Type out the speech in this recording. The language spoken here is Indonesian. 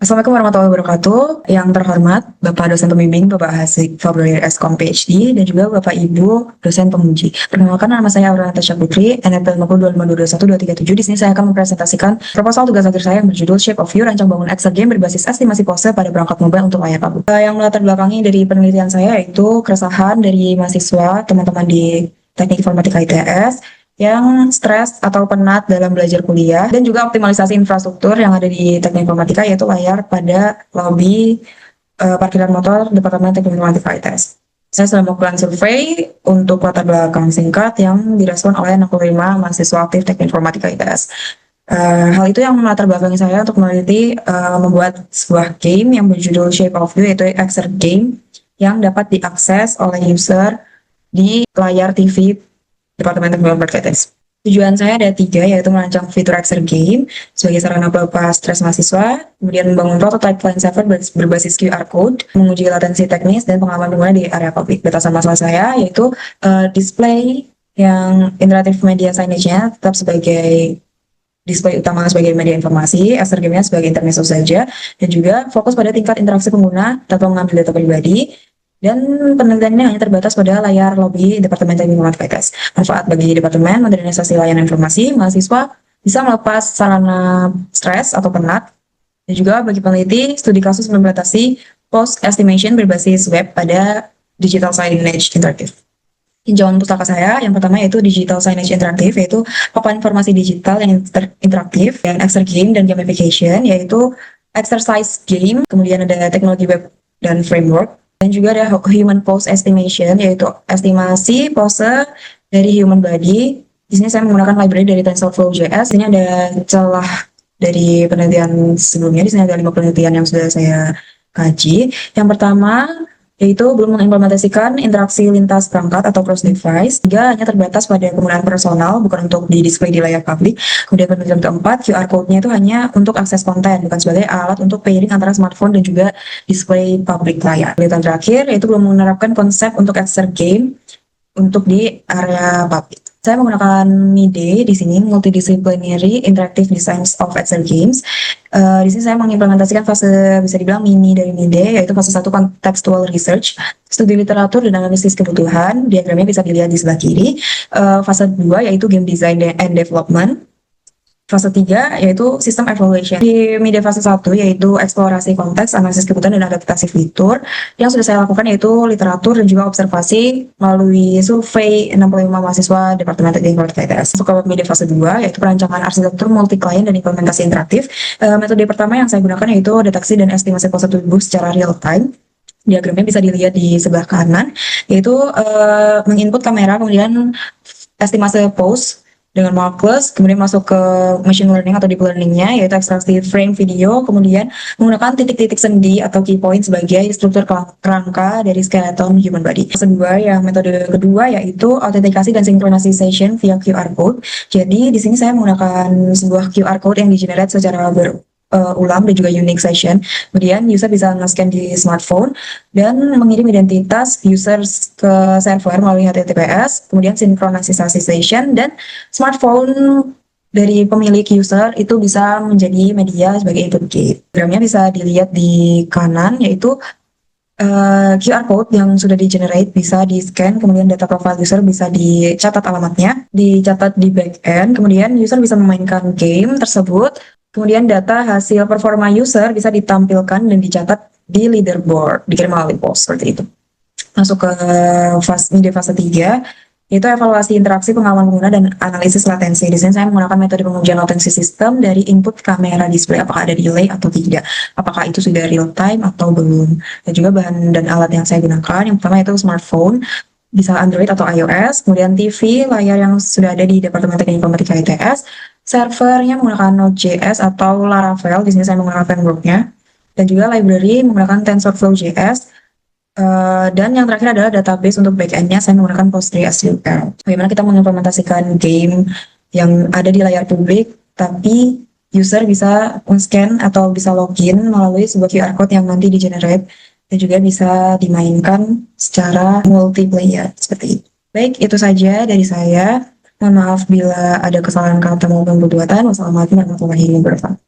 Assalamualaikum warahmatullahi wabarakatuh. Yang terhormat Bapak dosen pembimbing Bapak Hasik Februari Eskom PhD dan juga Bapak Ibu dosen penguji. Perkenalkan, nama saya Aurel Natasha Putri, NPL 5252212337. Di sini saya akan mempresentasikan proposal tugas akhir saya yang berjudul Shape of You, rancang bangun Excel game berbasis estimasi pose pada perangkat mobile untuk layar publik. Yang melatar belakangi dari penelitian saya yaitu keresahan dari mahasiswa teman-teman di Teknik Informatika ITS yang stres atau penat dalam belajar kuliah, dan juga optimalisasi infrastruktur yang ada di Teknik Informatika, yaitu layar pada lobi parkiran motor Departemen Teknik Informatika ITS. Saya sudah melakukan survei untuk latar belakang singkat yang direspon oleh 65 mahasiswa aktif Teknik Informatika ITS. Hal itu yang melatar belakangi saya untuk meneliti membuat sebuah game yang berjudul Shape of You, yaitu Excel game yang dapat diakses oleh user di layar TV Departemen Teknik Informatika ITS. Tujuan saya ada 3, yaitu merancang fitur Excel game sebagai sarana pelepas stres mahasiswa, kemudian membangun prototype client server berbasis QR code, menguji latensi teknis dan pengalaman pengguna di area publik. Batasan masalah saya yaitu display yang interaktif media signage-nya tetap sebagai display utama sebagai media informasi, Excel game-nya sebagai intermezzo saja, dan juga fokus pada tingkat interaksi pengguna tanpa mengambil data pribadi. Dan penelitiannya hanya terbatas pada layar lobi Departemen Teknik Informatika ITS. Manfaat bagi Departemen, modernisasi layanan informasi, mahasiswa bisa melepas sarana stres atau penat, dan juga bagi peneliti, studi kasus implementasi post estimation berbasis web pada digital signage interaktif. Tinjauan pustaka saya yang pertama yaitu digital signage interaktif, yaitu papan informasi digital yang interaktif, dan Excel game dan gamification, yaitu exercise game, kemudian ada teknologi web dan framework. Dan juga ada human pose estimation, yaitu estimasi pose dari human body. Di sini saya menggunakan library dari TensorFlow.js. Ini ada celah dari penelitian sebelumnya. Di sini ada 5 penelitian yang sudah saya kaji. Yang pertama yaitu belum mengimplementasikan interaksi lintas perangkat atau cross device. 3, hanya terbatas pada penggunaan personal, bukan untuk di display di layar publik. Kemudian penelitian keempat, QR code-nya itu hanya untuk akses konten, bukan sebagai alat untuk pairing antara smartphone dan juga display publik layar. Penelitian terakhir yaitu belum menerapkan konsep untuk Excel game untuk di area publik. Saya menggunakan MIDE di sini, Multidisciplinary Interactive Designs of Excel Games. Di sini saya mengimplementasikan fase bisa dibilang mini dari MIDE, yaitu fase 1 contextual research, studi literatur dan analisis kebutuhan. Diagramnya bisa dilihat di sebelah kiri. Fase 2 yaitu game design and development. Fase 3 yaitu sistem evaluation. Di MIDE fase 1 yaitu eksplorasi konteks, analisis kebutuhan dan adaptasi fitur. Yang sudah saya lakukan yaitu literatur dan juga observasi melalui survei 65 mahasiswa Departemen Teknik Informatika ITS. Masuk ke MIDE fase 2 yaitu perancangan arsitektur multi-client dan implementasi interaktif. Metode pertama yang saya gunakan yaitu deteksi dan estimasi pose tubuh secara real time. Diagramnya bisa dilihat di sebelah kanan, yaitu menginput kamera, kemudian estimasi pose dengan markless, kemudian masuk ke machine learning atau deep learning-nya, yaitu ekstraksi frame video, kemudian menggunakan titik-titik sendi atau key point sebagai struktur kerangka dari skeleton human body. Metode kedua yaitu autentikasi dan synchronization via QR code. Jadi di sini saya menggunakan sebuah QR code yang di-generate secara ulang dan juga unique session. Kemudian user bisa nge-scan di smartphone dan mengirim identitas user ke server melalui HTTPS, kemudian sinkronisasi session, dan smartphone dari pemilik user itu bisa menjadi media sebagai input gate. Diagramnya bisa dilihat di kanan, yaitu QR code yang sudah di-generate bisa di-scan, kemudian data profile user bisa dicatat alamatnya, dicatat di back-end, kemudian user bisa memainkan game tersebut. Kemudian data hasil performa user bisa ditampilkan dan dicatat di leaderboard, dikirim melalui post seperti itu. Masuk ke fase 3, yaitu evaluasi interaksi pengalaman pengguna dan analisis latensi. Di sini saya menggunakan metode pengujian latensi sistem dari input kamera display, apakah ada delay atau tidak, apakah itu sudah real time atau belum. Dan juga bahan dan alat yang saya gunakan, yang pertama itu smartphone, bisa Android atau iOS, kemudian TV, layar yang sudah ada di Departemen Teknik Informatika ITS, servernya menggunakan Node.js atau Laravel, di sini saya menggunakan framework-nya, dan juga library menggunakan TensorFlow.js, dan yang terakhir adalah database untuk back-end-nya, saya menggunakan PostgreSQL. Bagaimana kita mengimplementasikan game yang ada di layar publik, tapi user bisa scan atau bisa login melalui sebuah QR code yang nanti di-generate, dan juga bisa dimainkan secara multiplayer, seperti itu. Baik, itu saja dari saya. Mohon maaf bila ada kesalahan kata maupun perbuatan. Wassalamualaikum warahmatullahi wabarakatuh.